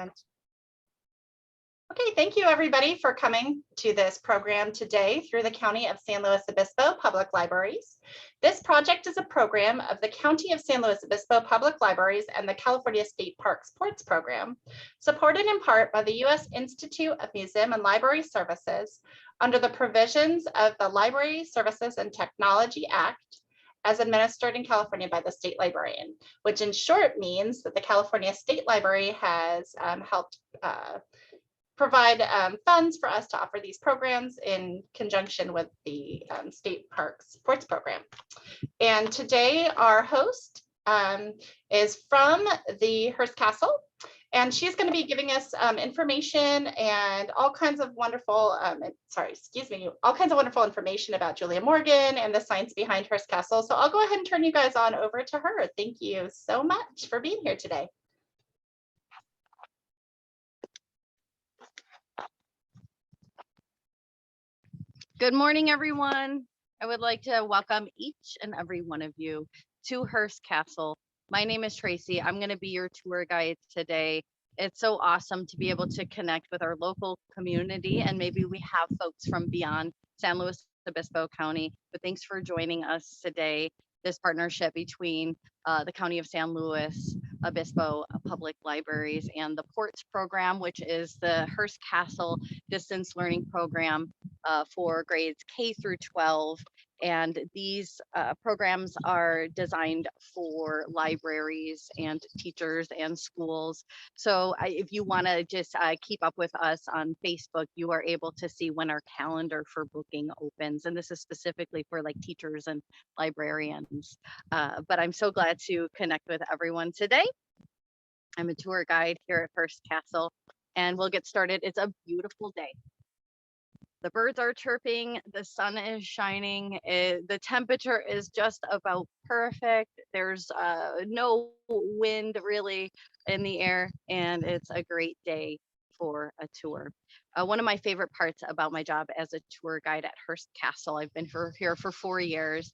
And okay, thank you everybody for coming to this program today through the County of San Luis Obispo Public Libraries. This project is a program of the County of San Luis Obispo Public Libraries and the California State Parks Ports Program, supported in part by the U.S. Institute of Museum and Library Services under the provisions of the Library Services and Technology Act, as administered in California by the State Librarian, which in short means that the California State Library has helped provide funds for us to offer these programs in conjunction with the State Parks Ports Program. And today our host is from the Hearst Castle, and she's going to be giving us information and all kinds of wonderful, all kinds of wonderful information about Julia Morgan and the science behind Hearst Castle. So I'll go ahead and turn you guys on over to her. Thank you so much for being here today. Good morning, everyone. I would like to welcome each and every one of you to Hearst Castle. My name is Tracy. I'm going to be your tour guide today. It's so awesome to be able to connect with our local community, and maybe we have folks from beyond San Luis Obispo County, but thanks for joining us today. This partnership between the County of San Luis Obispo Public Libraries and the Ports Program, which is the Hearst Castle distance learning program for grades K through 12. And these programs are designed for libraries and teachers and schools. So if you want to just keep up with us on Facebook, you are able to see when our calendar for booking opens. And this is specifically for like teachers and librarians. But I'm so glad to connect with everyone today. I'm a tour guide here at Hearst Castle, and we'll get started. It's a beautiful day. The birds are chirping, the sun is shining, the temperature is just about perfect. There's no wind really in the air, and it's a great day for a tour. One of my favorite parts about my job as a tour guide at Hearst Castle, I've been here for 4 years,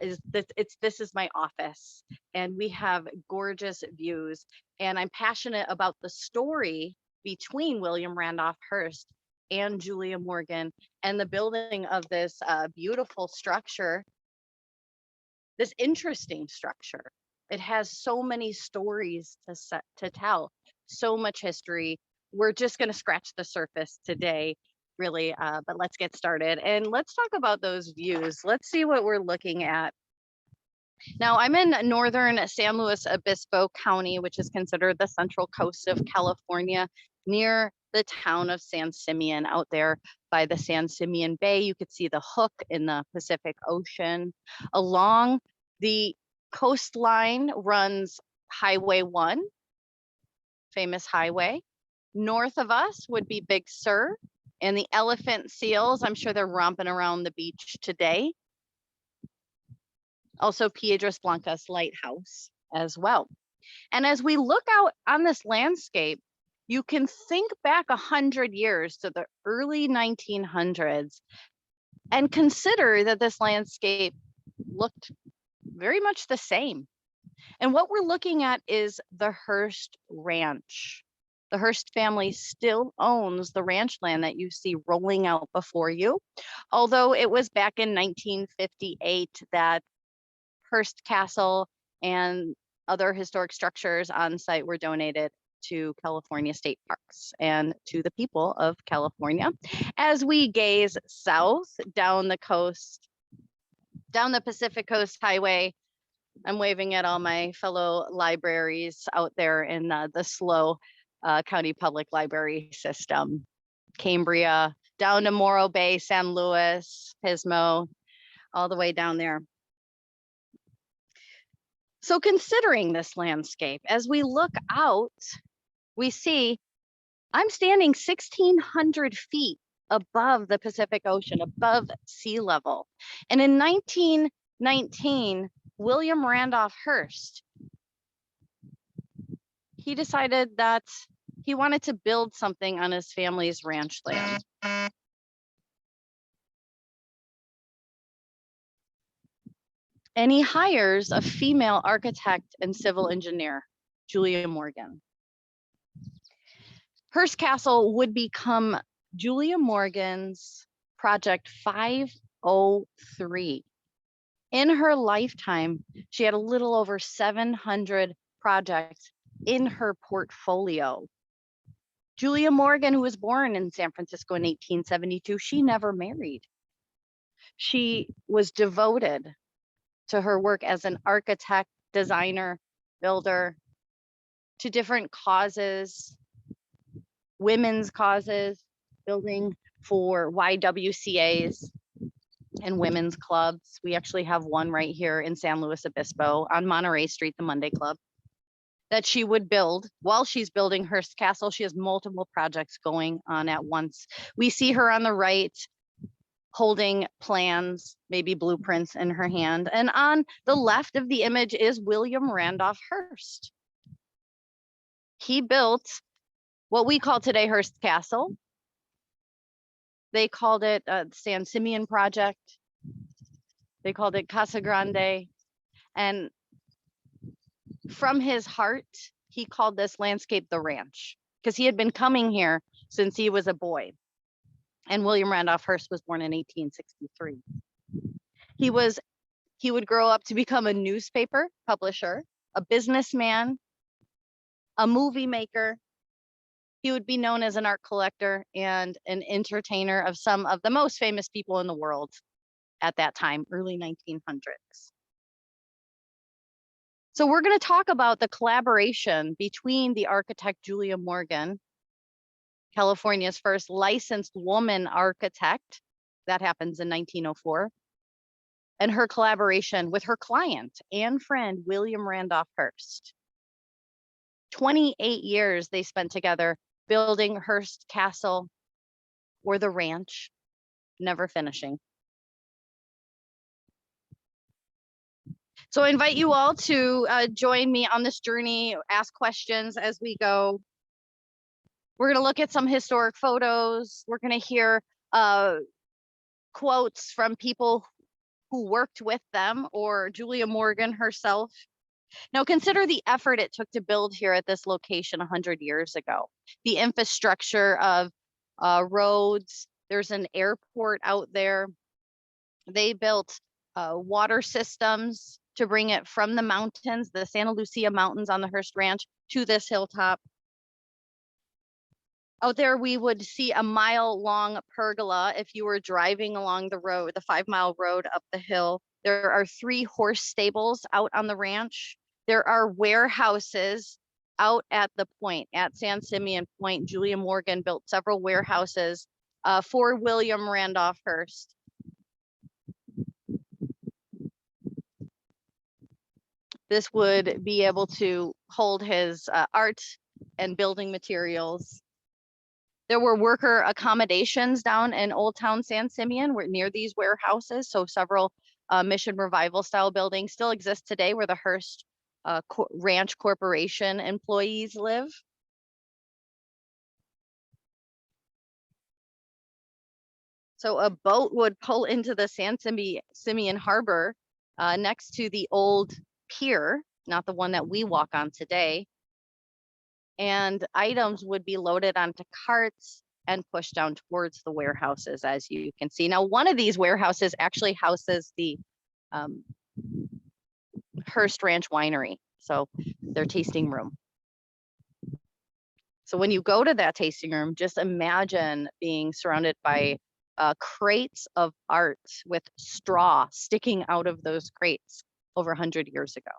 is that this is my office, and we have gorgeous views, and I'm passionate about the story between William Randolph Hearst and Julia Morgan and the building of this beautiful structure, this interesting structure. It has so many stories to tell, so much history. We're just going to scratch the surface today, really, but let's get started and let's talk about those views. Let's see what we're looking at. Now, I'm in northern San Luis Obispo County, which is considered the central coast of California, near the town of San Simeon, out there by the San Simeon Bay. You could see the hook in the Pacific Ocean. Along the coastline runs Highway 1, famous highway. North of us would be Big Sur and the elephant seals. I'm sure they're romping around the beach today. Also Piedras Blancas Lighthouse as well. And as we look out on this landscape, you can think back 100 years to the early 1900s and consider that this landscape looked very much the same. And what we're looking at is the Hearst Ranch. The Hearst family still owns the ranch land that you see rolling out before you, although it was back in 1958 that Hearst Castle and other historic structures on site were donated to California State Parks and to the people of California. As we gaze south down the coast, down the Pacific Coast Highway, I'm waving at all my fellow libraries out there in the SLO County Public Library system. Cambria, down to Morro Bay, San Luis, Pismo, all the way down there. So considering this landscape, as we look out, we see I'm standing 1,600 feet above the Pacific Ocean, above sea level. And in 1919, William Randolph Hearst, he decided that he wanted to build something on his family's ranch land. And he hires a female architect and civil engineer, Julia Morgan. Hearst Castle would become Julia Morgan's project 503. In her lifetime, she had a little over 700 projects in her portfolio. Julia Morgan, who was born in San Francisco in 1872, she never married. She was devoted to her work as an architect, designer, builder, to different causes, women's causes, building for YWCAs and women's clubs. We actually have one right here in San Luis Obispo on Monterey Street, the Monday Club, that she would build. While she's building Hearst Castle, she has multiple projects going on at once. We see her on the right holding plans, maybe blueprints in her hand. And on the left of the image is William Randolph Hearst. He built what we call today Hearst Castle. They called it San Simeon Project. They called it Casa Grande. And from his heart, he called this landscape the ranch, because he had been coming here since he was a boy. And William Randolph Hearst was born in 1863. He would grow up to become a newspaper publisher, a businessman, a movie maker. He would be known as an art collector and an entertainer of some of the most famous people in the world at that time, early 1900s. So we're going to talk about the collaboration between the architect Julia Morgan, California's first licensed woman architect, that happens in 1904, and her collaboration with her client and friend, William Randolph Hearst. 28 years they spent together building Hearst Castle, or the ranch, never finishing. So I invite you all to join me on this journey, ask questions as we go. We're going to look at some historic photos. We're going to hear quotes from people who worked with them, or Julia Morgan herself. Now consider the effort it took to build here at this location 100 years ago. The infrastructure of roads, there's an airport out there. They built water systems to bring it from the mountains, the Santa Lucia Mountains on the Hearst Ranch, to this hilltop. Out there, we would see a mile-long pergola if you were driving along the road, the 5-mile road up the hill. There are 3 horse stables out on the ranch. There are warehouses out at the point, at San Simeon Point. Julia Morgan built several warehouses for William Randolph Hearst. This would be able to hold his art and building materials. There were worker accommodations down in Old Town San Simeon, near these warehouses. So several Mission Revival style buildings still exist today, where the Hearst Ranch Corporation employees live. So a boat would pull into the San Simeon Harbor next to the old pier, not the one that we walk on today. And items would be loaded onto carts and pushed down towards the warehouses, as you can see. Now, one of these warehouses actually houses the Hearst Ranch Winery, so their tasting room. So when you go to that tasting room, just imagine being surrounded by crates of art with straw sticking out of those crates over 100 years ago.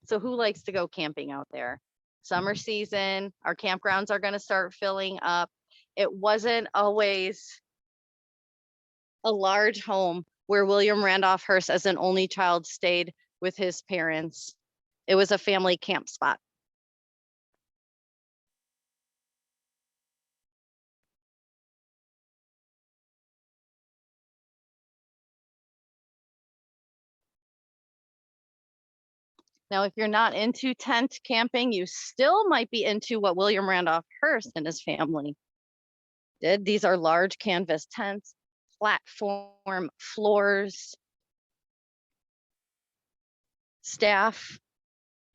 So who likes to go camping out there? Summer season, our campgrounds are going to start filling up. It wasn't always a large home where William Randolph Hearst, as an only child, stayed with his parents. It was a family camp spot. Now, if you're not into tent camping, you still might be into what William Randolph Hearst and his family did. These are large canvas tents, platform floors, staff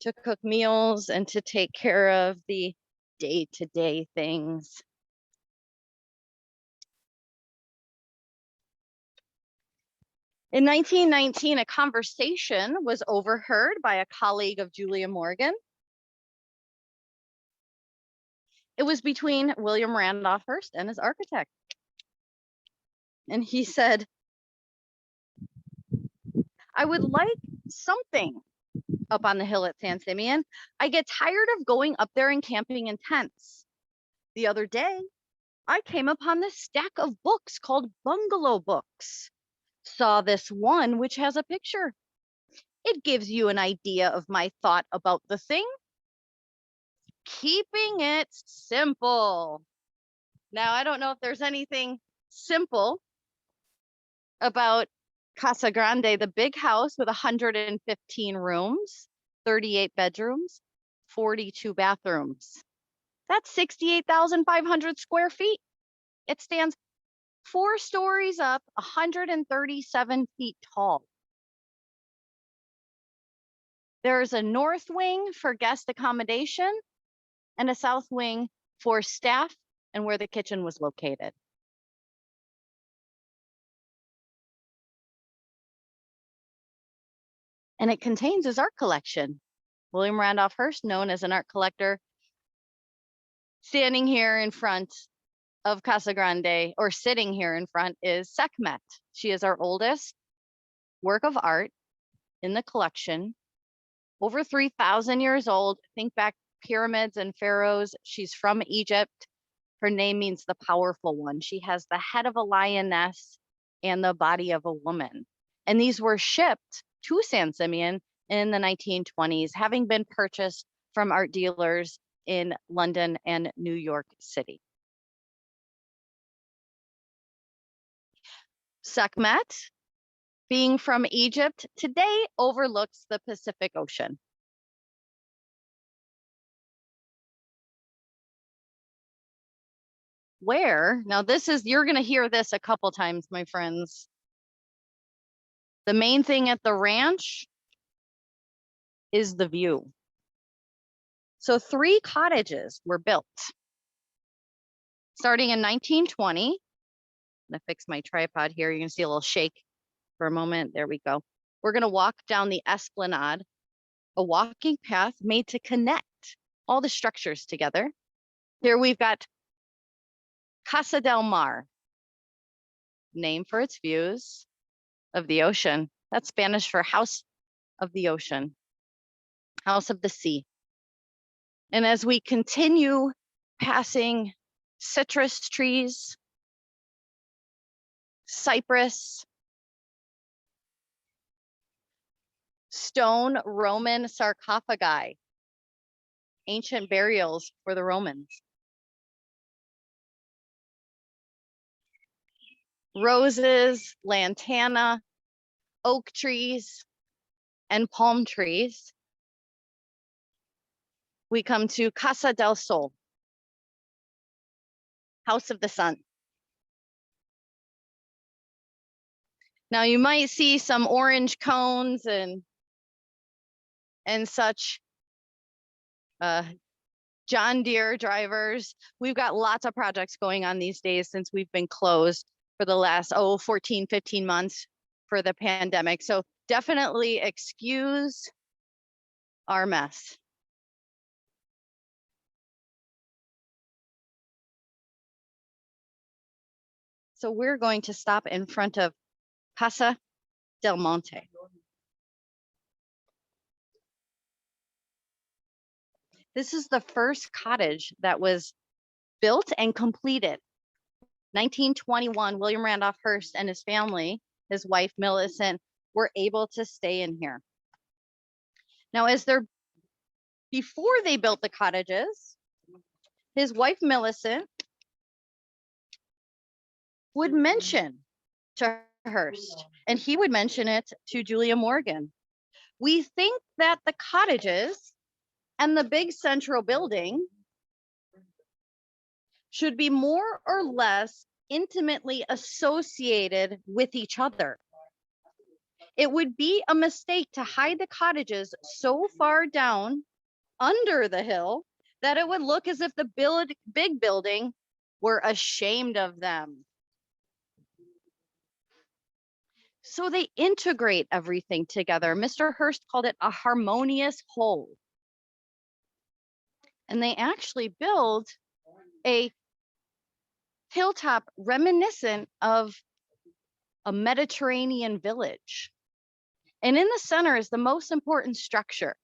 to cook meals and to take care of the day-to-day things. In 1919, a conversation was overheard by a colleague of Julia Morgan. It was between William Randolph Hearst and his architect. And he said, I would like something up on the hill at San Simeon. I get tired of going up there and camping in tents. The other day, I came upon this stack of books called bungalow books. Saw this one which has a picture. It gives you an idea of my thought about the thing. Keeping it simple. Now, I don't know if there's anything simple about Casa Grande, the big house with 115 rooms, 38 bedrooms, 42 bathrooms. That's 68,500 square feet. It stands 4 stories up, 137 feet tall. There's a north wing for guest accommodation and a south wing for staff and where the kitchen was located. And it contains his art collection. William Randolph Hearst, known as an art collector, standing here in front of Casa Grande, or sitting here in front, is Sekhmet. She is our oldest work of art in the collection, over 3,000 years old. Think back pyramids and pharaohs. She's from Egypt. Her name means the powerful one. She has the head of a lioness and the body of a woman. And these were shipped to San Simeon in the 1920s, having been purchased from art dealers in London and New York City. Sekhmet, being from Egypt, today overlooks the Pacific Ocean. Where, now this is, you're gonna hear this a couple times, my friends. The main thing at the ranch is the view. So 3 cottages were built. Starting in 1920, I'm gonna fix my tripod here. You're gonna see a little shake for a moment. There we go. We're gonna walk down the esplanade, a walking path made to connect all the structures together. Here we've got Casa del Mar, name for its views of the ocean. That's Spanish for house of the ocean, house of the sea. And as we continue passing citrus trees, cypress, stone Roman sarcophagi, ancient burials for the Romans. Roses, lantana, oak trees, and palm trees. We come to Casa del Sol, house of the sun. Now you might see some orange cones and such John Deere drivers. We've got lots of projects going on these days since we've been closed for the last 14, 15 months for the pandemic. So definitely excuse our mess. So we're going to stop in front of Casa del Monte. This is the first cottage that was built and completed. 1921, William Randolph Hearst and his family, his wife Millicent, were able to stay in here. Now, before they built the cottages, his wife Millicent would mention to Hearst, and he would mention it to Julia Morgan. We think that the cottages and the big central building should be more or less intimately associated with each other. It would be a mistake to hide the cottages so far down under the hill that it would look as if the big building were ashamed of them. So they integrate everything together. Mr. Hearst called it a harmonious whole. And they actually build a hilltop reminiscent of a Mediterranean village. And in the center is the most important structure.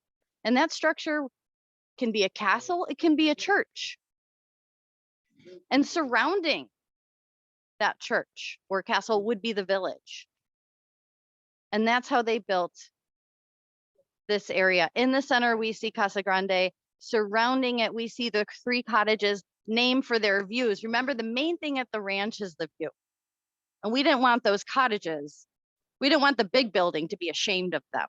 And that structure can be a castle, it can be a church. And surrounding that church or castle would be the village. And that's how they built this area. In the center, we see Casa Grande. Surrounding it, we see the 3 cottages named for their views. Remember, the main thing at the ranch is the view. And we didn't want those cottages. We didn't want the big building to be ashamed of them.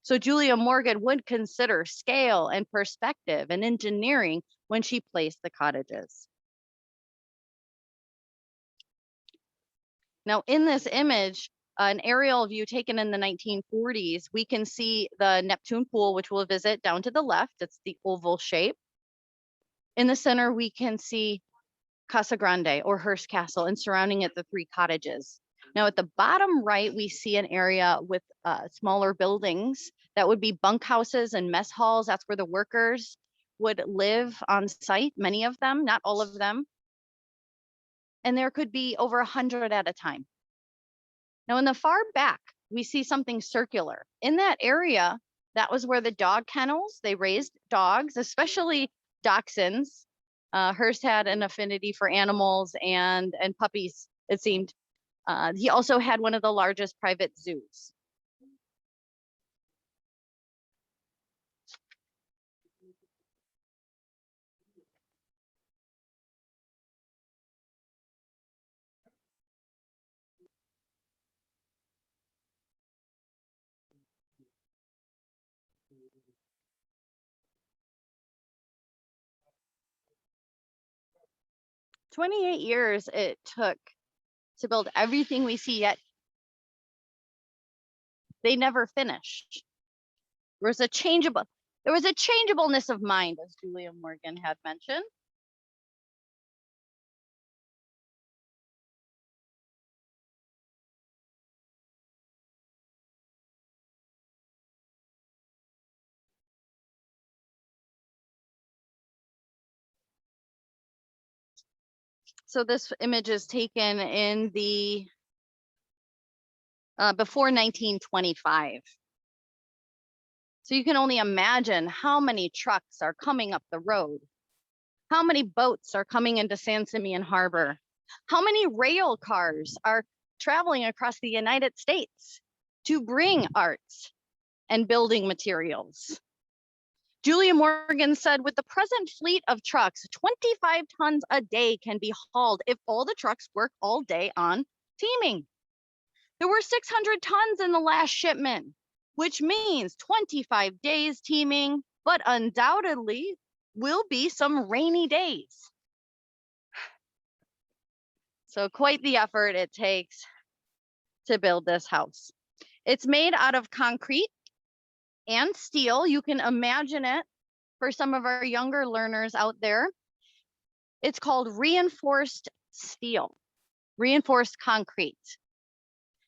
So Julia Morgan would consider scale and perspective and engineering when she placed the cottages. Now, in this image, an aerial view taken in the 1940s, we can see the Neptune pool, which we'll visit down to the left. It's the oval shape. In the center, we can see Casa Grande or Hearst Castle, and surrounding it, the 3 cottages. Now at the bottom right, we see an area with smaller buildings that would be bunkhouses and mess halls. That's where the workers would live on site, many of them, not all of them. And there could be over 100 at a time. Now in the far back, we see something circular. In that area, that was where the dog kennels, they raised dogs, especially dachshunds. Hearst had an affinity for animals and puppies, it seemed. He also had one of the largest private zoos. "28 years it took to build everything we see, yet they never finished. There was a changeableness of mind, as Julia Morgan had mentioned. So this image is taken in the before 1925. So you can only imagine how many trucks are coming up the road, how many boats are coming into San Simeon Harbor, how many rail cars are traveling across the United States to bring arts and building materials. Julia Morgan said, with the present fleet of trucks, 25 tons a day can be hauled if all the trucks work all day on teaming. There were 600 tons in the last shipment, which means 25 days teaming, but undoubtedly will be some rainy days. So quite the effort it takes to build this house. It's made out of concrete and steel. You can imagine it for some of our younger learners out there. It's called reinforced steel, reinforced concrete.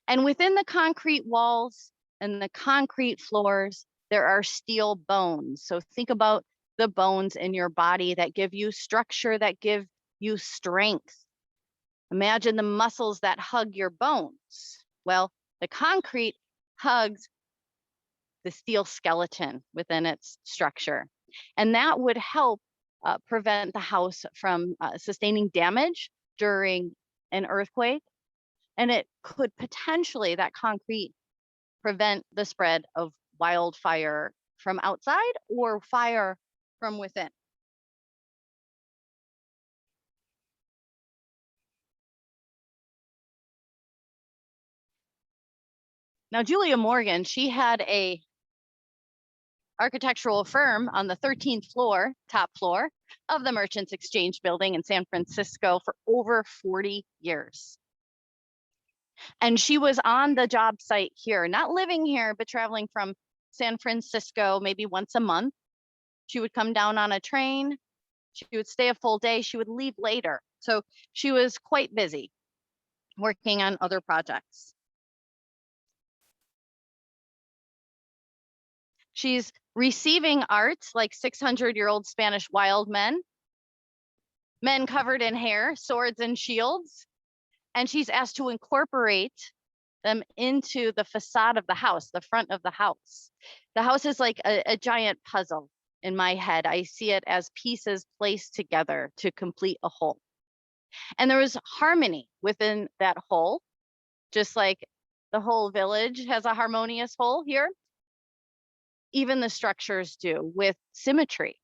And within the concrete walls and the concrete floors, there are steel bones. So think about the bones in your body that give you structure, that give you strength. Imagine the muscles that hug your bones. Well, the concrete hugs the steel skeleton within its structure. And that would help prevent the house from sustaining damage during an earthquake. And it could potentially, that concrete, prevent the spread of wildfire from outside or fire from within. Now, Julia Morgan, she had a architectural firm on the 13th floor, top floor of the Merchants Exchange building in San Francisco for over 40 years. And she was on the job site here, not living here, but traveling from San Francisco maybe once a month. She would come down on a train. She would stay a full day. She would leave later. So she was quite busy working on other projects. She's receiving art like 600-year-old Spanish wild men covered in hair, swords and shields. And she's asked to incorporate them into the facade of the house, the front of the house. The house is like a giant puzzle in my head. I see it as pieces placed together to complete a whole. And there was harmony within that whole, just like the whole village has a harmonious whole here. Even the structures do, with symmetry.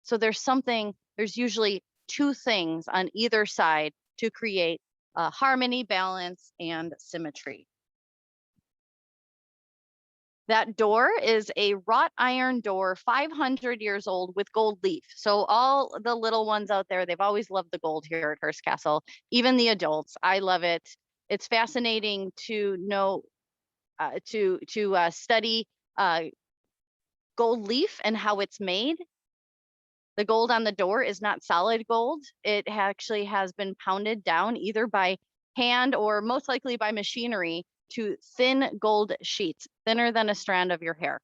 So there's usually two things on either side to create harmony, balance, and symmetry. That door is a wrought iron door, 500 years old, with gold leaf. So all the little ones out there, they've always loved the gold here at Hearst Castle, even the adults. I love it. It's fascinating to know, to study gold leaf and how it's made. The gold on the door is not solid gold. It actually has been pounded down either by hand or most likely by machinery to thin gold sheets, thinner than a strand of your hair.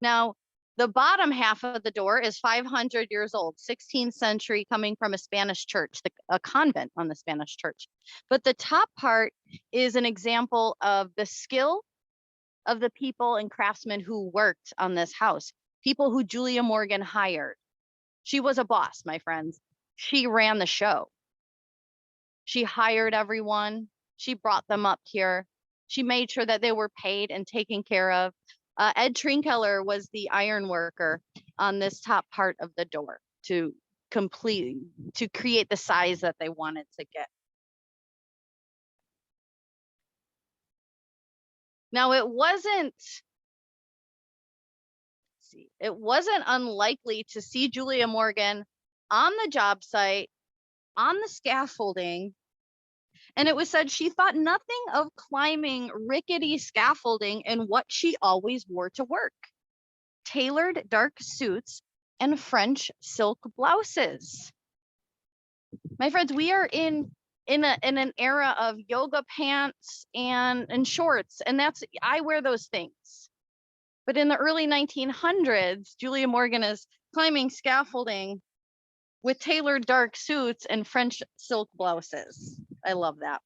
Now, the bottom half of the door is 500 years old, 16th century, coming from a Spanish church, a convent on the Spanish church. But the top part is an example of the skill of the people and craftsmen who worked on this house, people who Julia Morgan hired. She was a boss, my friends. She ran the show. She hired everyone. She brought them up here. She made sure that they were paid and taken care of. Ed Trinkeller was the iron worker on this top part of the door to create the size that they wanted to get. Now, it wasn't unlikely to see Julia Morgan on the job site, on the scaffolding, and it was said she thought nothing of climbing rickety scaffolding in what she always wore to work: tailored dark suits and French silk blouses. My friends, we are in an era of yoga pants and shorts, and I wear those things. But in the early 1900s, Julia Morgan is climbing scaffolding with tailored dark suits and French silk blouses. I love that.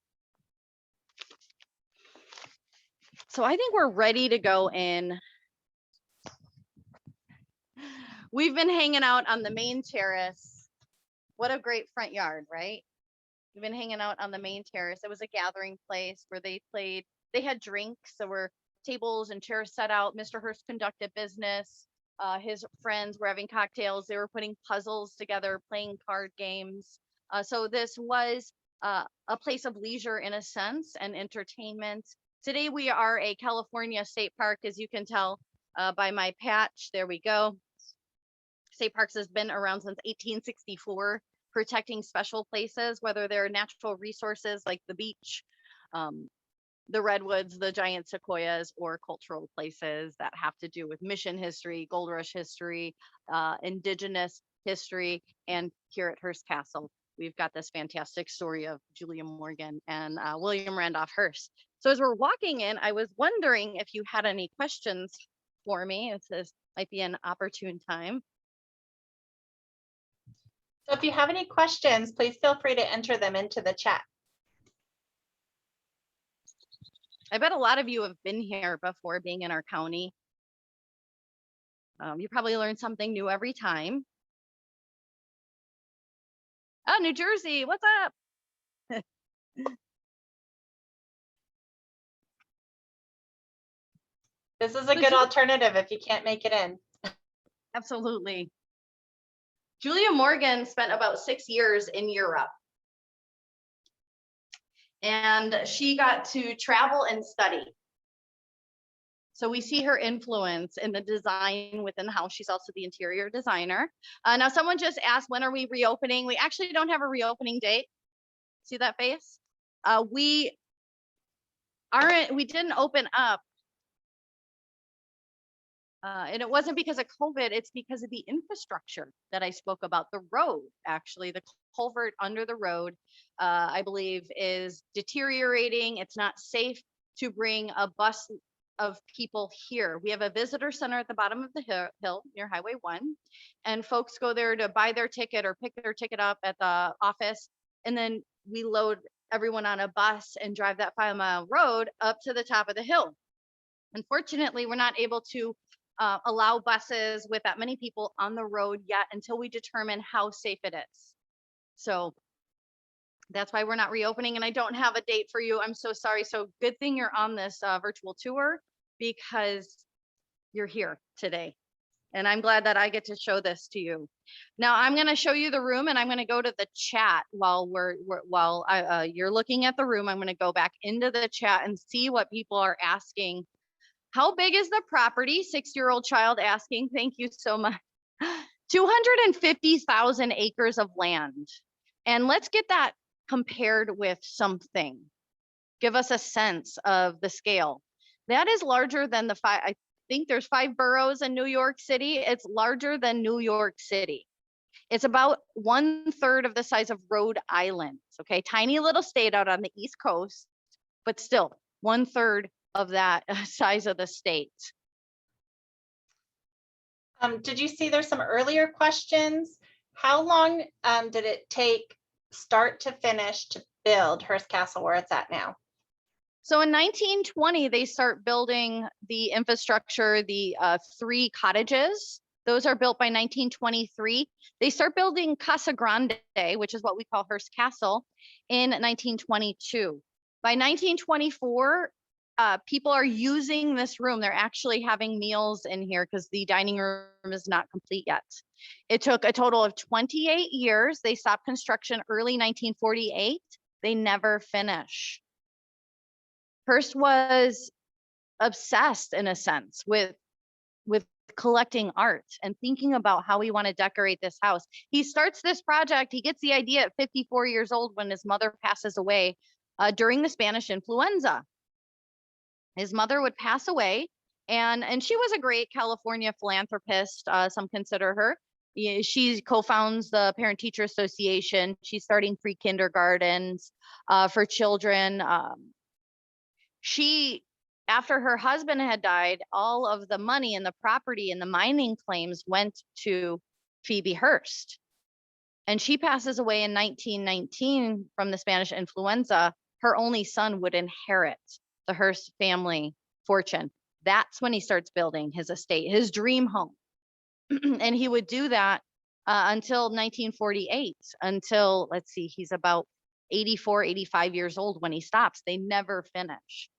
So I think we're ready to go in. We've been hanging out on the main terrace. What a great front yard, right? We've been hanging out on the main terrace. It was a gathering place where they had drinks. There were tables and chairs set out. Mr. Hearst conducted business. His friends were having cocktails. They were putting puzzles together, playing card games. So this was a place of leisure in a sense and entertainment. Today we are a California state park, as you can tell by my patch. There we go. State parks has been around since 1864, protecting special places, whether they're natural resources like the beach, the redwoods, the giant sequoias, or cultural places that have to do with mission history, gold rush history, indigenous history. And here at Hearst Castle, we've got this fantastic story of Julia Morgan and William Randolph Hearst. So as we're walking in, I was wondering if you had any questions for me. This might be an opportune time. So if you have any questions, please feel free to enter them into the chat. I bet a lot of you have been here before, being in our county. You probably learn something new every time. Oh, New Jersey, what's up? This is a good alternative if you can't make it in. Absolutely. Julia Morgan spent about 6 years in Europe. And she got to travel and study. So we see her influence in the design within the house. She's also the interior designer. Now, someone just asked, when are we reopening? We actually don't have a reopening date. See that face? We didn't open up. And it wasn't because of COVID, it's because of the infrastructure that I spoke about. The road, actually, the culvert under the road, I believe is deteriorating. It's not safe to bring a bus of people here. We have a visitor center at the bottom of the hill near Highway 1, and folks go there to buy their ticket or pick their ticket up at the office. And then we load everyone on a bus and drive that 5-mile road up to the top of the hill. Unfortunately, we're not able to allow buses with that many people on the road yet until we determine how safe it is. So that's why we're not reopening, and I don't have a date for you. I'm so sorry. So good thing you're on this virtual tour, because you're here today. And I'm glad that I get to show this to you. Now I'm going to show you the room, and I'm going to go to the chat while you're looking at the room. I'm going to go back into the chat and see what people are asking. How big is the property? 6-year-old child asking. Thank you so much. 250,000 acres of land. And let's get that compared with something. Give us a sense of the scale. That is larger than the I think there's 5 boroughs in New York City. It's larger than New York City. It's about 1/3 of the size of Rhode Island. Okay, tiny little state out on the East Coast, but still 1/3 of that size of the state. Did you see there's some earlier questions? How long did it take start to finish to build Hearst Castle where it's at now? So in 1920, they start building the infrastructure, the 3 cottages. Those are built by 1923. They start building Casa Grande, which is what we call Hearst Castle, in 1922. By 1924, people are using this room. They're actually having meals in here because the dining room is not complete yet. It took a total of 28 years. They stopped construction early 1948. They never finish. Hearst was obsessed, in a sense, with collecting art and thinking about how we want to decorate this house. He starts this project. He gets the idea at 54 years old when his mother passes away during the Spanish influenza. His mother would pass away, and she was a great California philanthropist. Some consider her. She co-founds the Parent Teacher Association. She's starting free kindergartens for children. After her husband had died, all of the money and the property and the mining claims went to Phoebe Hearst. And she passes away in 1919 from the Spanish influenza. Her only son would inherit the Hearst family fortune. That's when he starts building his estate, his dream home. And he would do that until 1948, until, let's see, he's about 84, 85 years old when he stops. They never finish.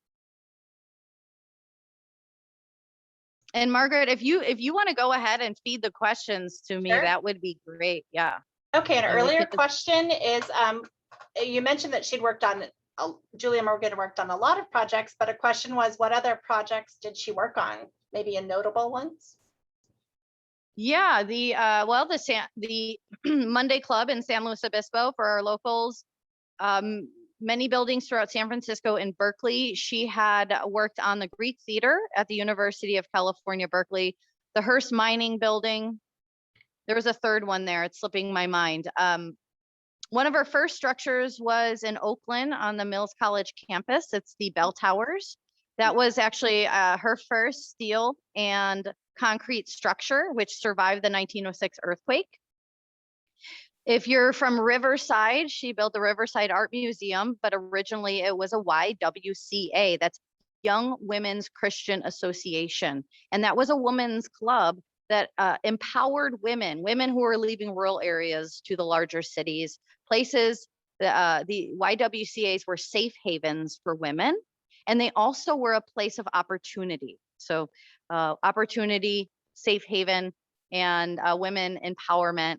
And Margaret, if you want to go ahead and feed the questions to me, Sure. That would be great. Yeah. Okay, an earlier question is, you mentioned that she'd worked on, Julia Morgan worked on a lot of projects, but a question was, what other projects did she work on? Maybe in notable ones? Yeah, the Monday Club in San Luis Obispo for our locals. Many buildings throughout San Francisco and Berkeley. She had worked on the Greek Theater at the University of California, Berkeley, the Hearst Mining Building. There was a third one there. It's slipping my mind. One of her first structures was in Oakland on the Mills College campus. It's the Bell Towers. That was actually her first steel and concrete structure, which survived the 1906 earthquake. If you're from Riverside, she built the Riverside Art Museum, but originally it was a YWCA. That's Young Women's Christian Association. And that was a women's club that empowered women who were leaving rural areas to the larger cities, places. The YWCAs were safe havens for women, and they also were a place of opportunity. So opportunity, safe haven, and women empowerment.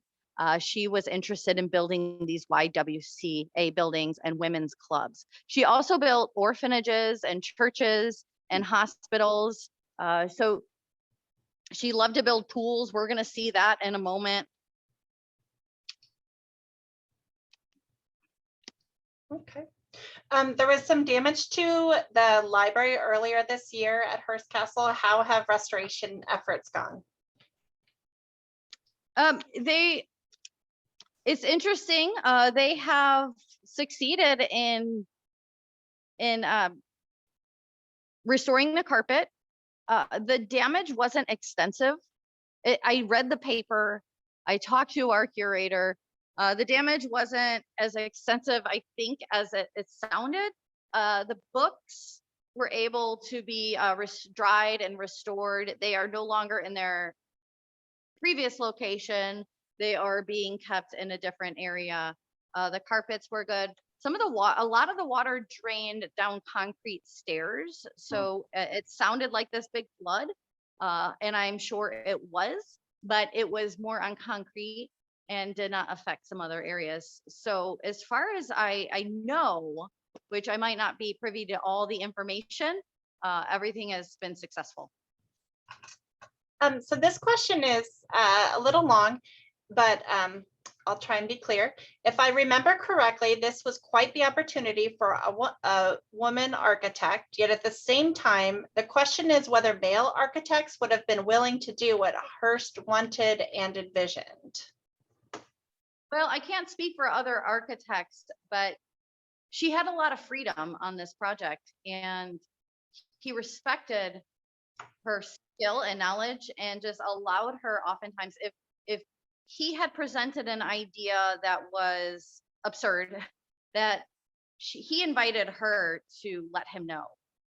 She was interested in building these YWCA buildings and women's clubs. She also built orphanages and churches and hospitals. So she loved to build pools. We're going to see that in a moment. Okay. There was some damage to the library earlier this year at Hearst Castle. How have restoration efforts gone? It's interesting. They have succeeded in restoring the carpet. The damage wasn't extensive. I read the paper. I talked to our curator. The damage wasn't as extensive, I think, as it sounded. The books were able to be dried and restored. They are no longer in their previous location. They are being kept in a different area. The carpets were good. Some of the a lot of the water drained down concrete stairs, so it sounded like this big flood, and I'm sure it was, but it was more on concrete and did not affect some other areas. So as far as I know, which I might not be privy to all the information, everything has been successful. So this question is a little long, but I'll try and be clear. If I remember correctly, this was quite the opportunity for a woman architect, yet at the same time, the question is whether male architects would have been willing to do what Hearst wanted and envisioned. Well, I can't speak for other architects, but she had a lot of freedom on this project, and he respected her skill and knowledge and just allowed her, oftentimes, if he had presented an idea that was absurd, that he invited her to let him know,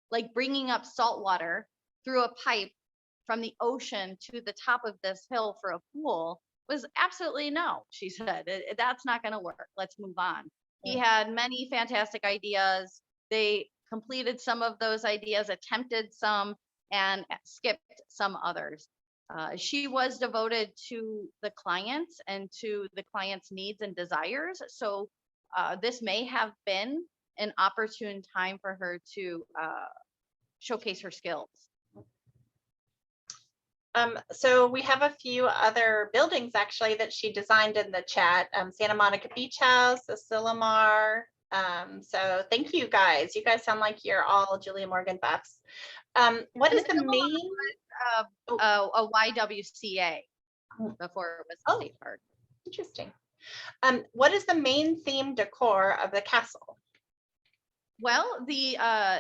like bringing up salt water through a pipe from the ocean to the top of this hill for a pool was absolutely no. She said, that's not going to work. Let's move on. He had many fantastic ideas. They completed some of those ideas, attempted some, and skipped some others. She was devoted to the clients and to the client's needs and desires. So this may have been an opportune time for her to showcase her skills. So we have a few other buildings actually that she designed in the chat. Santa Monica Beach House, the Silomar. So thank you guys. You guys sound like you're all Julia Morgan buffs. What is the main? A YWCA before it was a state park. Interesting. What is the main theme decor of the castle? Well, the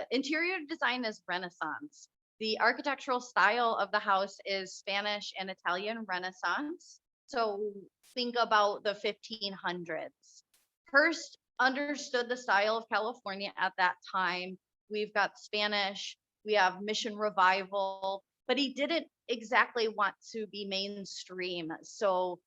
interior design is Renaissance. The architectural style of the house is Spanish and Italian Renaissance. So think about the 1500s. Hearst understood the style of California at that time. We've got Spanish, we have Mission Revival, but he didn't exactly want to be mainstream. So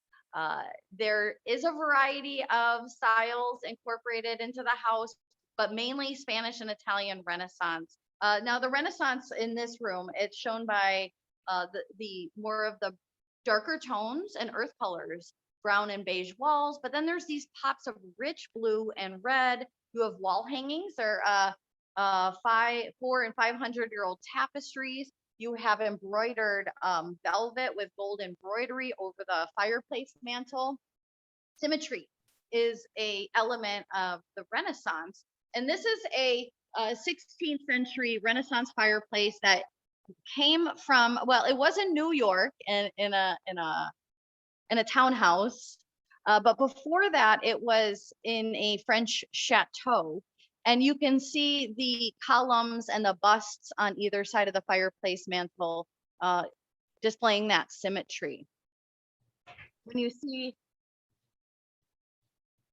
there is a variety of styles incorporated into the house, but mainly Spanish and Italian Renaissance. Now the Renaissance in this room, it's shown by the more of the darker tones and earth colors, brown and beige walls, but then there's these pops of rich blue and red. You have wall hangings. They're 400 and 500-year-old tapestries. You have embroidered velvet with gold embroidery over the fireplace mantle. Symmetry is an element of the Renaissance, and this is a 16th century Renaissance fireplace that came from, well, it was in New York and in a townhouse, but before that it was in a French chateau, and you can see the columns and the busts on either side of the fireplace mantle displaying that symmetry. When you see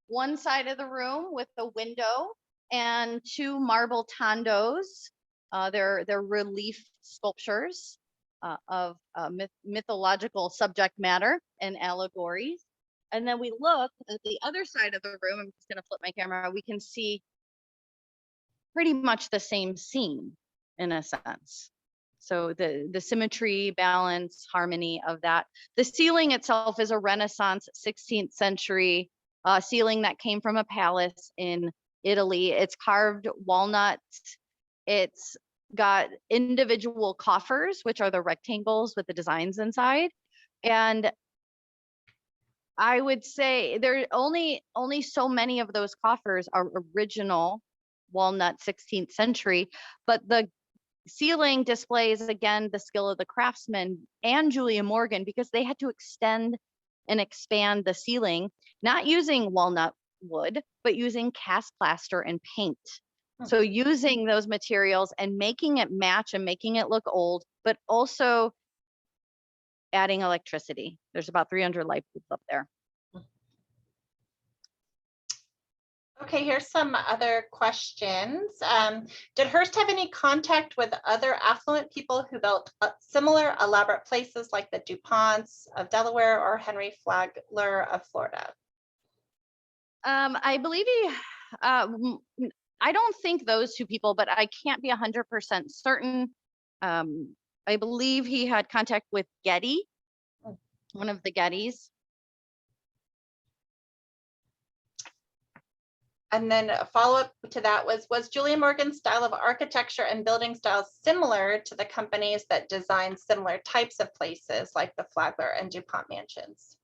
one side of the room with the window and two marble tondos, they're relief sculptures of mythological subject matter and allegories. And then we look at the other side of the room. I'm just going to flip my camera. We can see pretty much the same scene in a sense. So the symmetry, balance, harmony of that. The ceiling itself is a Renaissance 16th century ceiling that came from a palace in Italy. It's carved walnuts. It's got individual coffers, which are the rectangles with the designs inside. And I would say there only so many of those coffers are original walnut 16th century, but the ceiling displays again the skill of the craftsman and Julia Morgan, because they had to extend and expand the ceiling, not using walnut wood, but using cast plaster and paint. So using those materials and making it match and making it look old, but also adding electricity. There's about 300 light bulbs up there. Okay, here's some other questions. Did Hearst have any contact with other affluent people who built similar elaborate places like the DuPonts of Delaware or Henry Flagler of Florida? I believe he, I don't think those two people, but I can't be 100% certain. I believe he had contact with Getty, one of the Gettys. And then a follow-up to that was Julia Morgan's style of architecture and building styles similar to the companies that designed similar types of places like the Flagler and DuPont mansions?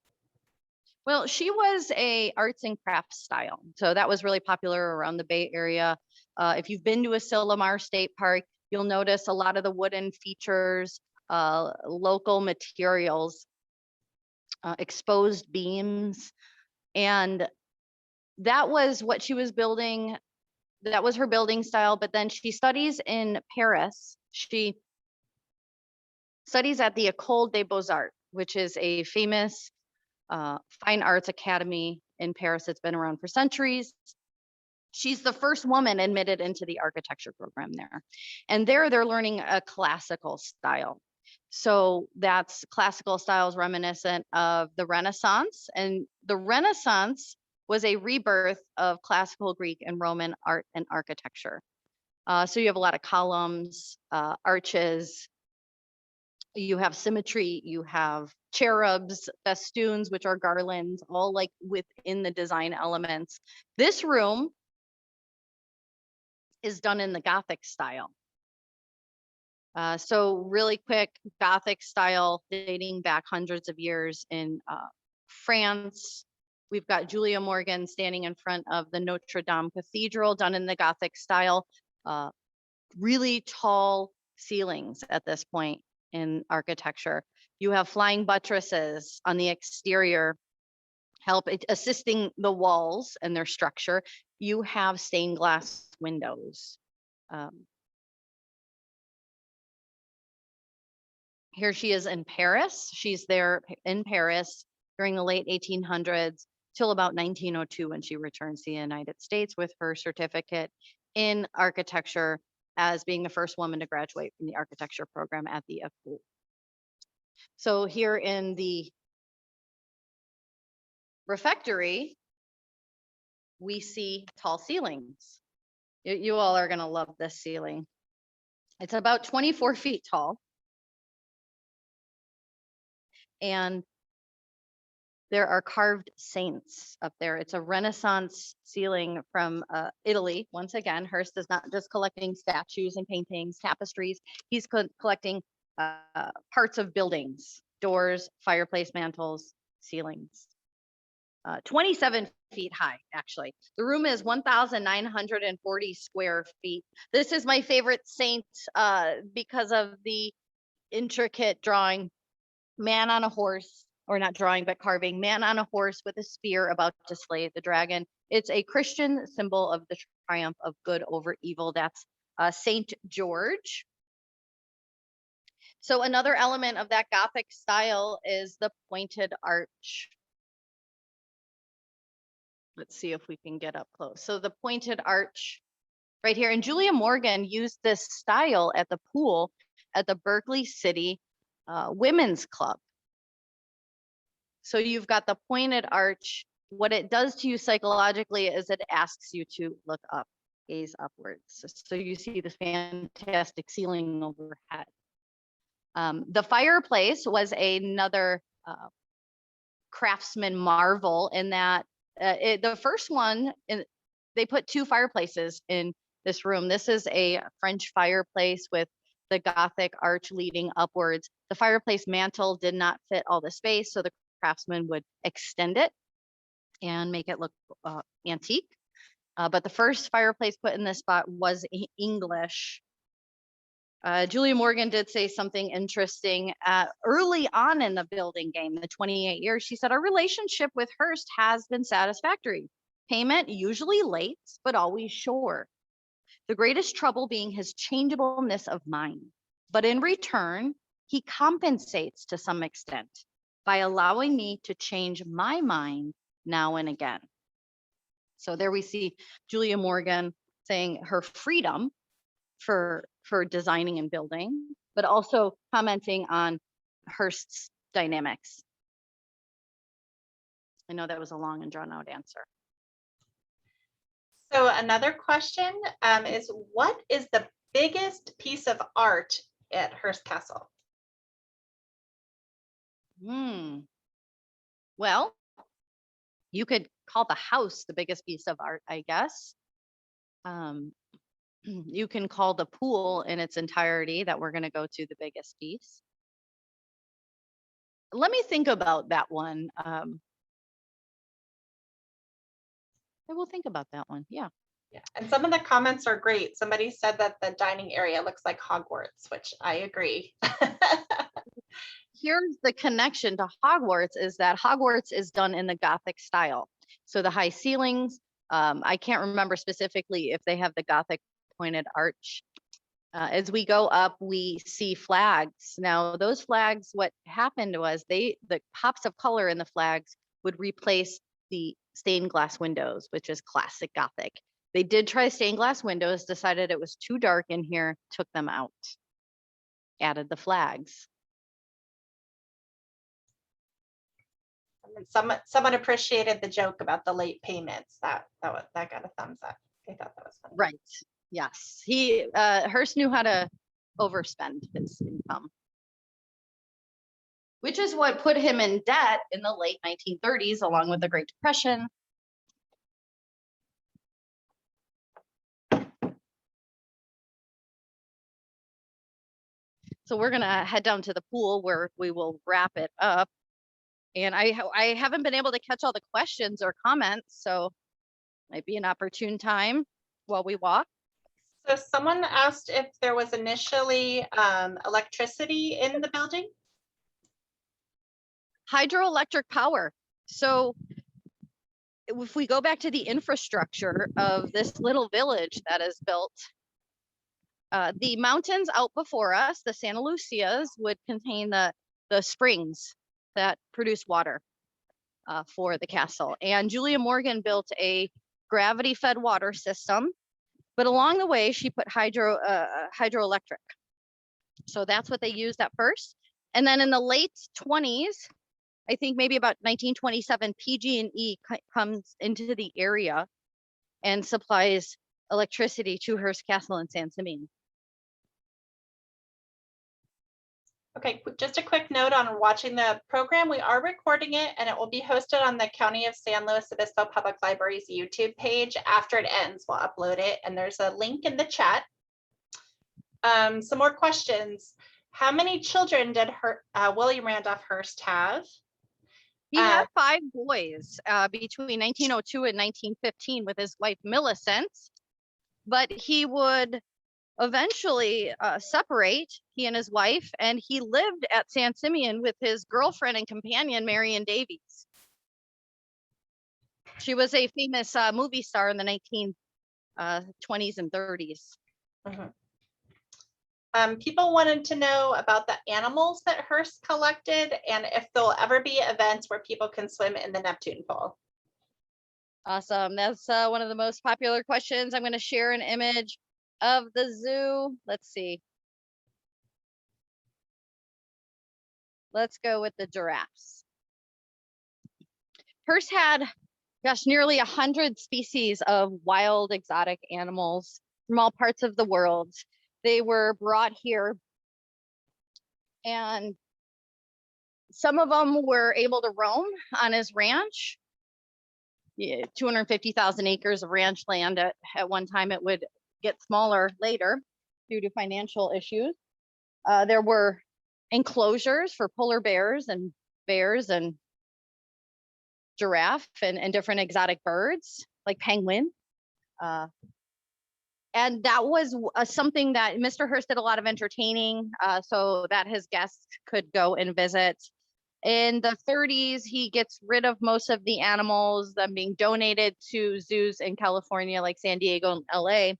Well, she was a arts and crafts style. So that was really popular around the Bay Area. If you've been to Asilomar State Park, you'll notice a lot of the wooden features, local materials, exposed beams, and that was what she was building. That was her building style. But then she studies in Paris. She studies at the École des Beaux-Arts, which is a famous fine arts academy in Paris. It's been around for centuries. She's the first woman admitted into the architecture program there. And there they're learning a classical style. So that's classical styles reminiscent of the Renaissance. And the Renaissance was a rebirth of classical Greek and Roman art and architecture. So you have a lot of columns, arches, you have symmetry, you have cherubs, festoons, which are garlands, all like within the design elements. This room is done in the Gothic style. So really quick, Gothic style dating back hundreds of years in France. We've got Julia Morgan standing in front of the Notre Dame Cathedral, done in the Gothic style. Really tall ceilings at this point in architecture. You have flying buttresses on the exterior, assisting the walls and their structure. You have stained glass windows. Here she is in Paris. She's there in Paris during the late 1800s till about 1902 when she returns to the United States with her certificate in architecture as being the first woman to graduate from the architecture program at the École. So here in the refectory, we see tall ceilings. You all are going to love this ceiling. It's about 24 feet tall. And there are carved saints up there. It's a Renaissance ceiling from Italy. Once again, Hearst is not just collecting statues and paintings, tapestries. He's collecting parts of buildings, doors, fireplace mantles, ceilings. 27 feet high, actually. The room is 1,940 square feet. This is my favorite saint because of the intricate drawing. Man on a horse, or not drawing, but carving, man on a horse with a spear about to slay the dragon. It's a Christian symbol of the triumph of good over evil. That's Saint George. So another element of that Gothic style is the pointed arch. Let's see if we can get up close. So the pointed arch right here. And Julia Morgan used this style at the pool at the Berkeley City Women's Club. So you've got the pointed arch. What it does to you psychologically is it asks you to look up, gaze upwards. So you see this fantastic ceiling overhead. The fireplace was another craftsman marvel in that the first one, they put two fireplaces in this room. This is a French fireplace with the Gothic arch leading upwards. The fireplace mantle did not fit all the space, so the craftsmen would extend it and make it look antique. But the first fireplace put in this spot was English. Julia Morgan did say something interesting early on in the building game, the 28 years. She said, our relationship with Hearst has been satisfactory. Payment usually late, but always sure. The greatest trouble being his changeableness of mind. But in return, he compensates to some extent by allowing me to change my mind now and again. So there we see Julia Morgan saying her freedom for designing and building, but also commenting on Hearst's dynamics. I know that was a long and drawn out answer. So another question is, what is the biggest piece of art at Hearst Castle? Well, you could call the house the biggest piece of art, I guess. You can call the pool in its entirety that we're going to go to the biggest piece. Let me think about that one. I will think about that one. Yeah. Yeah, and some of the comments are great. Somebody said that the dining area looks like Hogwarts, which I agree. Here's the connection to Hogwarts is that Hogwarts is done in the Gothic style. So the high ceilings, I can't remember specifically if they have the Gothic pointed arch. As we go up, we see flags. Now those flags, what happened was the pops of color in the flags would replace the stained glass windows, which is classic Gothic. They did try stained glass windows, decided it was too dark in here, took them out, added the flags. Someone appreciated the joke about the late payments. That got a thumbs up. They thought that was funny. Right. Yes. Hearst knew how to overspend his income, which is what put him in debt in the late 1930s, along with the Great Depression. So we're going to head down to the pool where we will wrap it up. And I haven't been able to catch all the questions or comments, so might be an opportune time while we walk. So someone asked if there was initially electricity in the building. Hydroelectric power. So if we go back to the infrastructure of this little village that is built, the mountains out before us, the Santa Lucias, would contain the springs that produce water for the castle. And Julia Morgan built a gravity-fed water system, but along the way, she put hydroelectric. So that's what they used at first. And then in the late 20s, I think maybe about 1927, PG&E comes into the area and supplies electricity to Hearst Castle in San Simeon. Okay, just a quick note on watching the program. We are recording it and it will be hosted on the County of San Luis Obispo Public Library's YouTube page. After it ends, we'll upload it and there's a link in the chat. Some more questions. How many children did William Randolph Hearst have? He had 5 boys between 1902 and 1915 with his wife Millicent, but he would eventually separate, he and his wife, and he lived at San Simeon with his girlfriend and companion, Marion Davies. She was a famous movie star in the 1920s and 30s. Mm-hmm. People wanted to know about the animals that Hearst collected and if there'll ever be events where people can swim in the Neptune pool. Awesome. That's one of the most popular questions. I'm going to share an image of the zoo. Let's see. Let's go with the giraffes. Hearst had, gosh, nearly 100 species of wild exotic animals from all parts of the world. They were brought here and some of them were able to roam on his ranch. 250,000 acres of ranch land at one time. It would get smaller later due to financial issues. There were enclosures for polar bears and giraffe and different exotic birds like penguin. And that was something that Mr. Hearst did a lot of entertaining so that his guests could go and visit. In the 30s, he gets rid of most of the animals, them being donated to zoos in California, like San Diego and LA.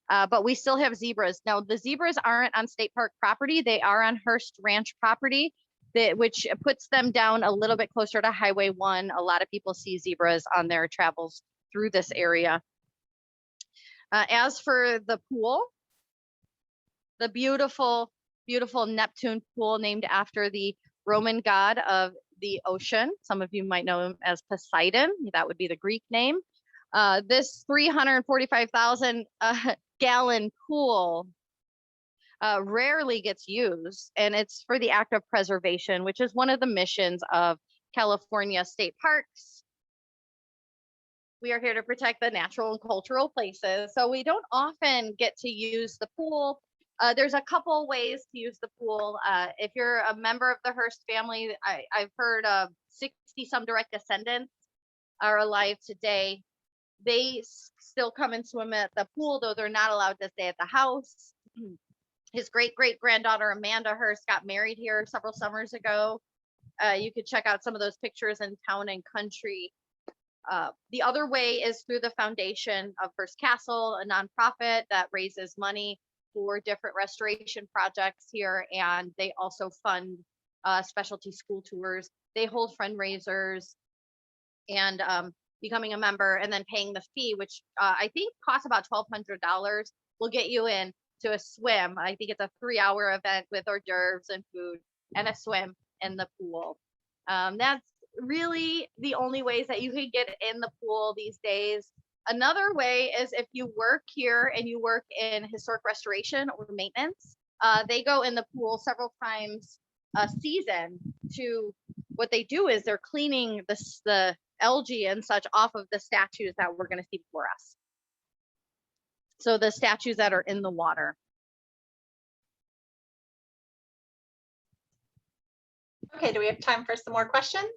But we still have zebras. Now, the zebras aren't on state park property. They are on Hearst Ranch property, which puts them down a little bit closer to Highway 1. A lot of people see zebras on their travels through this area. As for the pool, the beautiful, beautiful Neptune pool named after the Roman god of the ocean. Some of you might know him as Poseidon. That would be the Greek name. This 345,000 gallon pool rarely gets used, and it's for the act of preservation, which is one of the missions of California state parks. We are here to protect the natural and cultural places. So we don't often get to use the pool. There's a couple ways to use the pool. If you're a member of the Hearst family, I've heard of 60 some direct descendants are alive today. They still come and swim at the pool, though they're not allowed to stay at the house. His great-great-granddaughter Amanda Hearst got married here several summers ago. You could check out some of those pictures in Town and Country. The other way is through the foundation of Hearst Castle, a nonprofit that raises money for different restoration projects here, and they also fund specialty school tours. They hold fundraisers, and becoming a member and then paying the fee, which I think costs about $1,200, will get you in to a swim. I think it's a 3-hour event with hors d'oeuvres and food and a swim in the pool. That's really the only ways that you can get in the pool these days. Another way is if you work here and you work in historic restoration or maintenance, they go in the pool several times a season. To what they do is they're cleaning the algae and such off of the statues that we're going to see before us. So the statues that are in the water. Okay, do we have time for some more questions?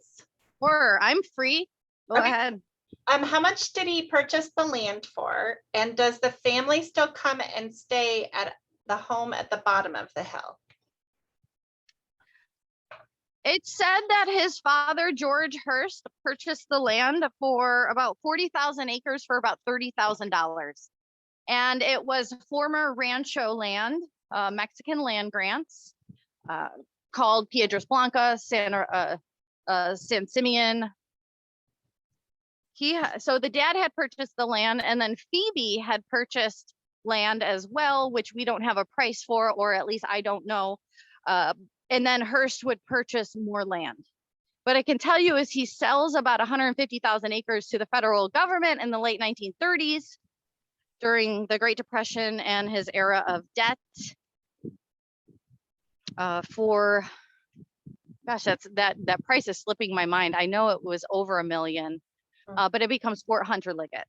Or I'm free. Go ahead. How much did he purchase the land for? And does the family still come and stay at the home at the bottom of the hill? It's said that his father, George Hearst, purchased the land for about 40,000 acres for about $30,000. And it was former rancho land, Mexican land grants, called Piedras Blancas, San Simeon. So the dad had purchased the land, and then Phoebe had purchased land as well, which we don't have a price for, or at least I don't know. And then Hearst would purchase more land. But I can tell you is he sells about 150,000 acres to the federal government in the late 1930s during the Great Depression and his era of debt for, gosh, that price is slipping my mind. I know it was over $1 million, but it becomes Fort Hunter Liggett.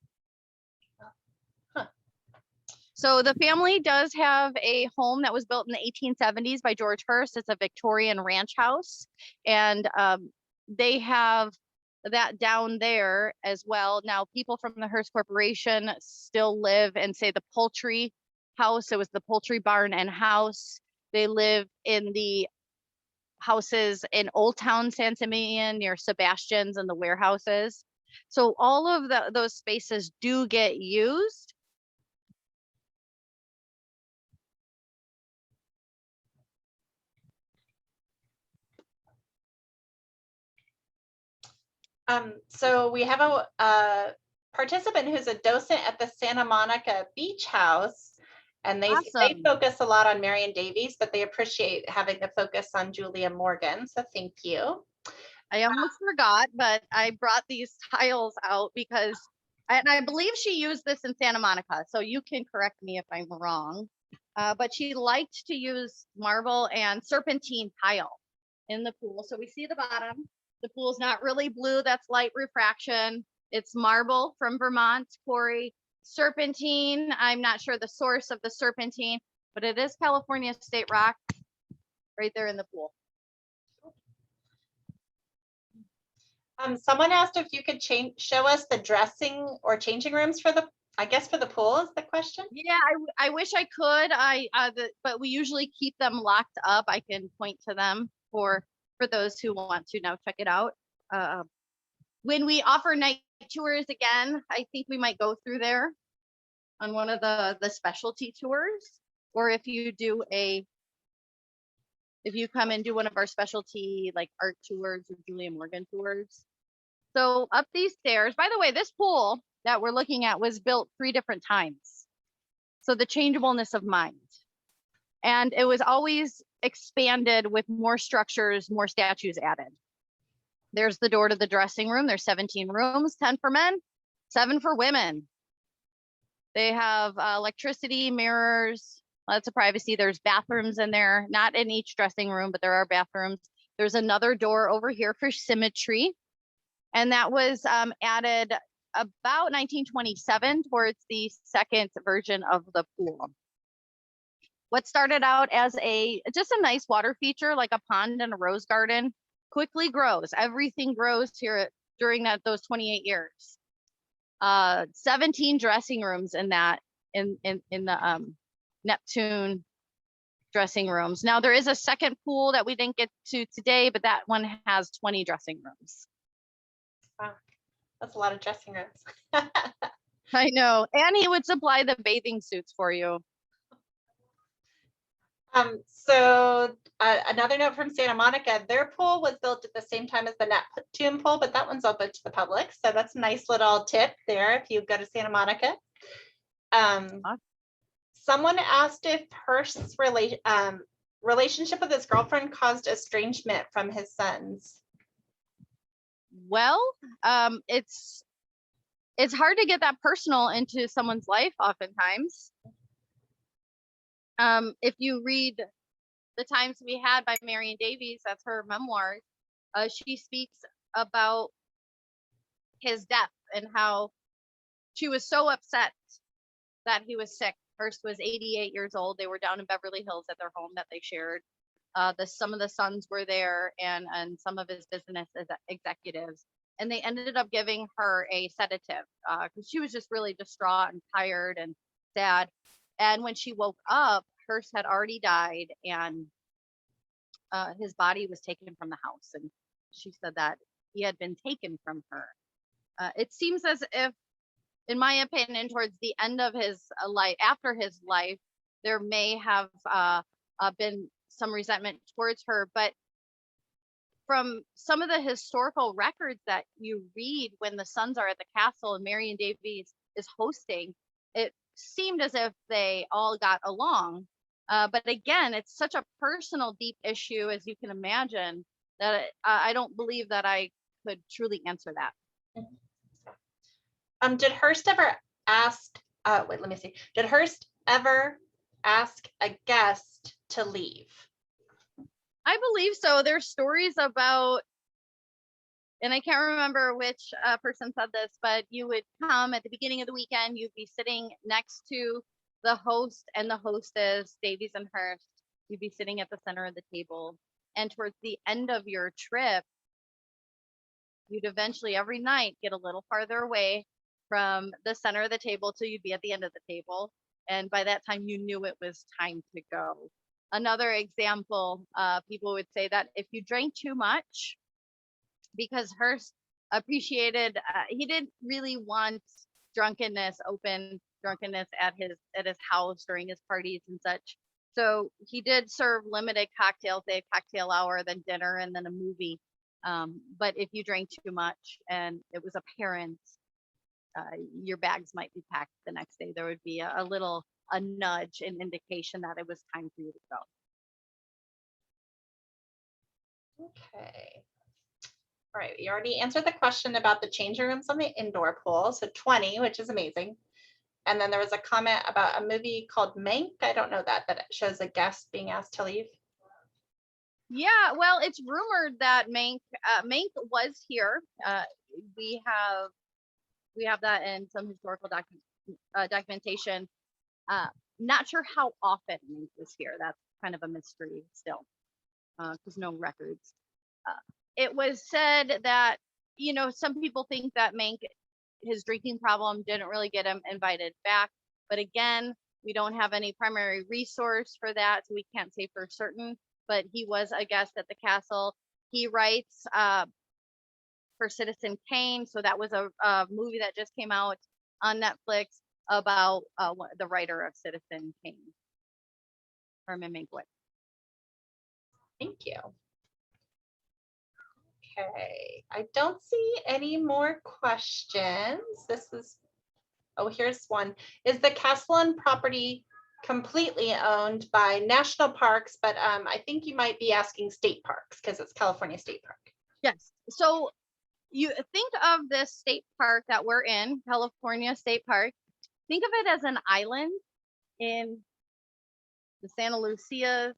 So the family does have a home that was built in the 1870s by George Hearst. It's a Victorian ranch house, and they have that down there as well. Now, people from the Hearst Corporation still live in, say, the poultry house. It was the poultry barn and house. They live in the houses in Old Town San Simeon near Sebastian's and the warehouses. So all of those spaces do get used. So we have a participant who's a docent at the Santa Monica Beach House, and they focus a lot on Marion Davies, but they appreciate having the focus on Julia Morgan. So thank you. I almost forgot, but I brought these tiles out because, and I believe she used this in Santa Monica, so you can correct me if I'm wrong, but she liked to use marble and serpentine tile in the pool. So we see the bottom. The pool's not really blue, that's light refraction. It's marble from Vermont quarry. Serpentine, I'm not sure the source of the serpentine, but it is California state rock right there in the pool. Someone asked if you could show us the dressing or changing rooms for the, I guess for the pool is the question. Yeah, I wish I could. But we usually keep them locked up. I can point to them for those who want to now check it out. When we offer night tours again, I think we might go through there on one of the specialty tours, or if you come and do one of our specialty like art tours or Julia Morgan tours. So up these stairs, by the way, this pool that we're looking at was built 3 different times. So the changeableness of mind. And it was always expanded with more structures, more statues added. There's the door to the dressing room. There's 17 rooms, 10 for men, 7 for women. They have electricity, mirrors, lots of privacy. There's bathrooms in there, not in each dressing room, but there are bathrooms. There's another door over here for symmetry. And that was added about 1927 towards the second version of the pool. What started out as just a nice water feature, like a pond and a rose garden, quickly grows. Everything grows here during those 28 years. 17 dressing rooms in the Neptune dressing rooms. Now there is a second pool that we didn't get to today, but that one has 20 dressing rooms. Wow, that's a lot of dressing rooms. I know, and he would supply the bathing suits for you. Another note from Santa Monica, their pool was built at the same time as the Neptune pool, but that one's open to the public. So that's a nice little tip there if you go to Santa Monica. Someone asked if Hearst's relationship with his girlfriend caused estrangement from his sons. Well, it's hard to get that personal into someone's life oftentimes. If you read The Times We Had by Marion Davies, that's her memoir, she speaks about his death and how she was so upset that he was sick. Hearst was 88 years old. They were down in Beverly Hills at their home that they shared. Some of the sons were there and some of his business executives. And they ended up giving her a sedative because she was just really distraught and tired and sad. And when she woke up, Hearst had already died and his body was taken from the house. And she said that he had been taken from her. It seems as if, in my opinion, towards the end of his life, after his life, there may have been some resentment towards her. But from some of the historical records that you read when the sons are at the castle and Marion Davies is hosting, it seemed as if they all got along. But again, it's such a personal, deep issue, as you can imagine, that I don't believe that I could truly answer that. Did Hearst ever ask, Did Hearst ever ask a guest to leave? I believe so. There's stories about, and I can't remember which person said this, but you would come at the beginning of the weekend, you'd be sitting next to the host and the hostess, Davies and Hearst. You'd be sitting at the center of the table. And towards the end of your trip, you'd eventually every night get a little farther away from the center of the table till you'd be at the end of the table. And by that time, you knew it was time to go. Another example, people would say that if you drank too much, because Hearst appreciated, he didn't really want drunkenness, open drunkenness at his house during his parties and such. So he did serve limited cocktails. They had cocktail hour, then dinner, and then a movie. But if you drank too much and it was apparent, your bags might be packed the next day. There would be a nudge, an indication that it was time for you to go. Okay. All right, we already answered the question about the changing rooms on the indoor pool. So 20, which is amazing. And then there was a comment about a movie called Mank. I don't know that it shows a guest being asked to leave. Yeah, well, it's rumored that Mank was here. We have that in some historical documentation. Not sure how often Mank was here. That's kind of a mystery still, because no records. It was said that you know, some people think that Mank, his drinking problem didn't really get him invited back. But again, we don't have any primary resource for that, so we can't say for certain. But he was a guest at the castle. He writes for Citizen Kane, so that was a movie that just came out on Netflix about the writer of Citizen Kane, Herman Mankiewicz. Thank you. Okay, I don't see any more questions. Oh, here's one. Is the castle and property completely owned by national parks? But I think you might be asking state parks because it's California State Park. Yes. So you think of this state park that we're in, California State Park. Think of it as an island in the Santa Lucias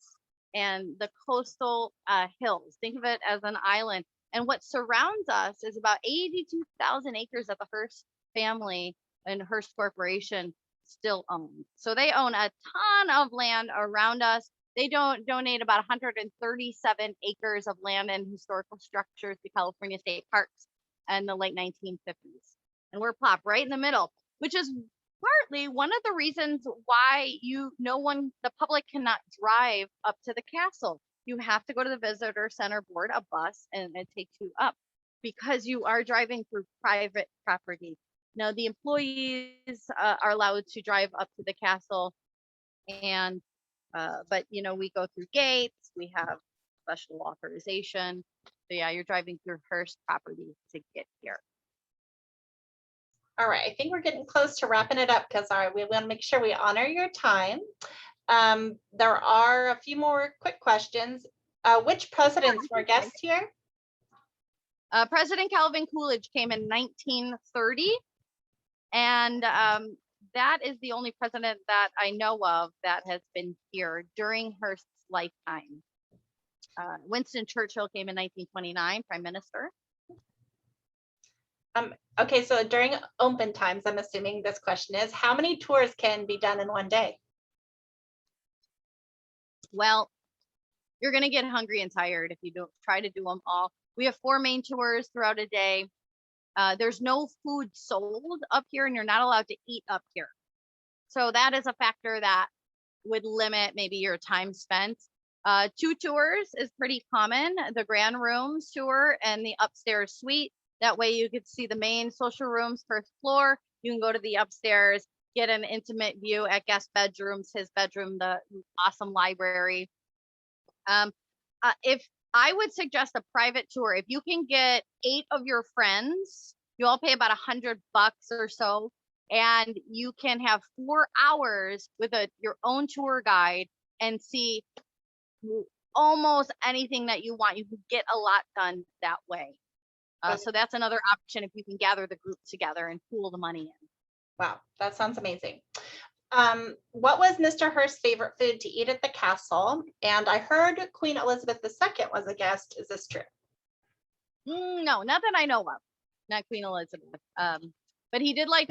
and the coastal hills. Think of it as an island. And what surrounds us is about 82,000 acres that the Hearst family and Hearst Corporation still own. So they own a ton of land around us. They donate about 137 acres of land and historical structures to California State Parks in the late 1950s. And we're plopped right in the middle, which is partly one of the reasons why the public cannot drive up to the castle. You have to go to the visitor center, board a bus, and it takes you up because you are driving through private property. Now, the employees are allowed to drive up to the castle, and but you know, we go through gates, we have special authorization. So yeah, you're driving through Hearst property to get here. All right, I think we're getting close to wrapping it up because we want to make sure we honor your time. There are a few more quick questions. Which presidents were guests here? President Calvin Coolidge came in 1930, and that is the only president that I know of that has been here during Hearst's lifetime. Winston Churchill came in 1929, prime minister. Okay, so during open times, I'm assuming this question is, how many tours can be done in one day? Well, you're going to get hungry and tired if you don't try to do them all. We have 4 main tours throughout a day. There's no food sold up here, and you're not allowed to eat up here. So that is a factor that would limit maybe your time spent. 2 tours is pretty common, the grand rooms tour and the upstairs suite. That way you could see the main social rooms, first floor. You can go to the upstairs, get an intimate view at guest bedrooms, his bedroom, the awesome library. If I would suggest a private tour, if you can get 8 of your friends, you all pay about $100 or so, and you can have 4 hours with your own tour guide and see almost anything that you want. You can get a lot done that way. So that's another option if you can gather the group together and pool the money in. Wow, that sounds amazing. What was Mr. Hearst's favorite food to eat at the castle? And I heard Queen Elizabeth II was a guest. Is this true? No, not that I know of. Not Queen Elizabeth. But he did like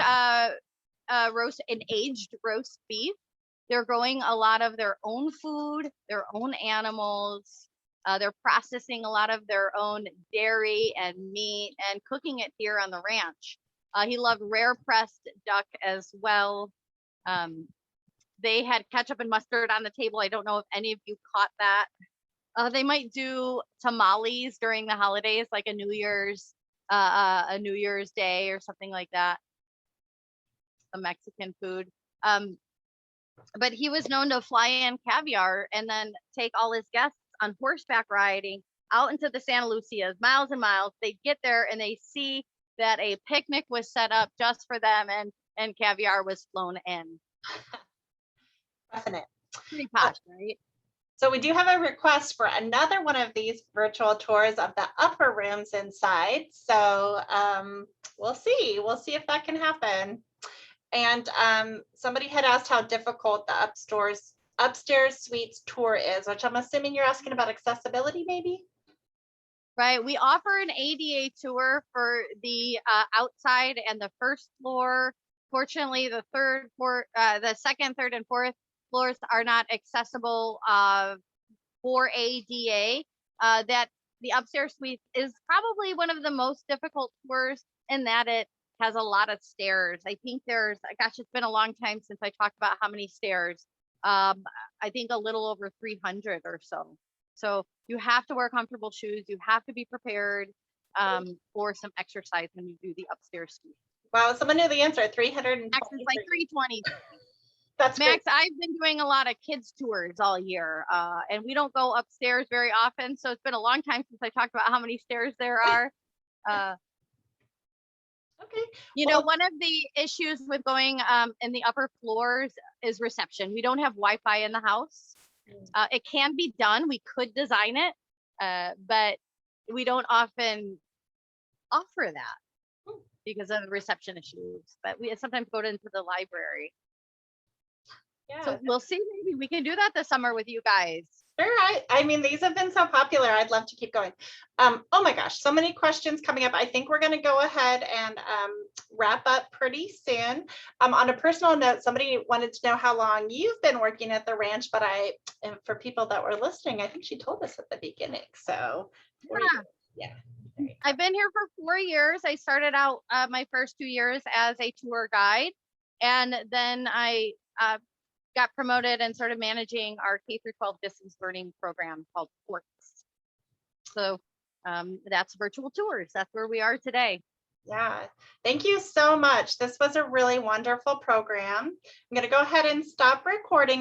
aged roast beef. They're growing a lot of their own food, their own animals. They're processing a lot of their own dairy and meat and cooking it here on the ranch. He loved rare pressed duck as well. They had ketchup and mustard on the table. I don't know if any of you caught that. They might do tamales during the holidays, like a New Year's Day or something like that. Some Mexican food. But he was known to fly in caviar and then take all his guests on horseback riding out into the Santa Lucias, miles and miles. They get there and they see that a picnic was set up just for them, and caviar was flown in. Definite. Pretty posh, right? So we do have a request for another one of these virtual tours of the upper rooms inside. So we'll see if that can happen. And somebody had asked how difficult the upstairs suites tour is, which I'm assuming you're asking about accessibility, maybe? Right. We offer an ADA tour for the outside and the first floor. Fortunately, the second, third, and fourth floors are not accessible for ADA. That the upstairs suite is probably one of the most difficult tours in that it has a lot of stairs. I think there's, gosh, it's been a long time since I talked about how many stairs. I think a little over 300 or so. So you have to wear comfortable shoes. You have to be prepared for some exercise when you do the upstairs suite. Wow, someone knew the answer. 320. Max is like 320. That's Max, great. I've been doing a lot of kids tours all year, and we don't go upstairs very often. So it's been a long time since I talked about how many stairs there are. Okay. You know, one of the issues with going in the upper floors is reception. We don't have Wi-Fi in the house. It can be done. We could design it, but we don't often offer that because of reception issues. But we sometimes go into the library. Yeah. So we'll see. Maybe we can do that this summer with you guys. Sure. I mean, these have been so popular. I'd love to keep going. Oh my gosh, so many questions coming up. I think we're going to go ahead and wrap up pretty soon. On a personal note, somebody wanted to know how long you've been working at the ranch, but for people that were listening, I think she told us at the beginning. So yeah. I've been here for 4 years. I started out my first 2 years as a tour guide, and then I got promoted and started managing our K-12 distance learning program called Hearst. So that's virtual tours. That's where we are today. Yeah, thank you so much. This was a really wonderful program. I'm going to go ahead and stop recording.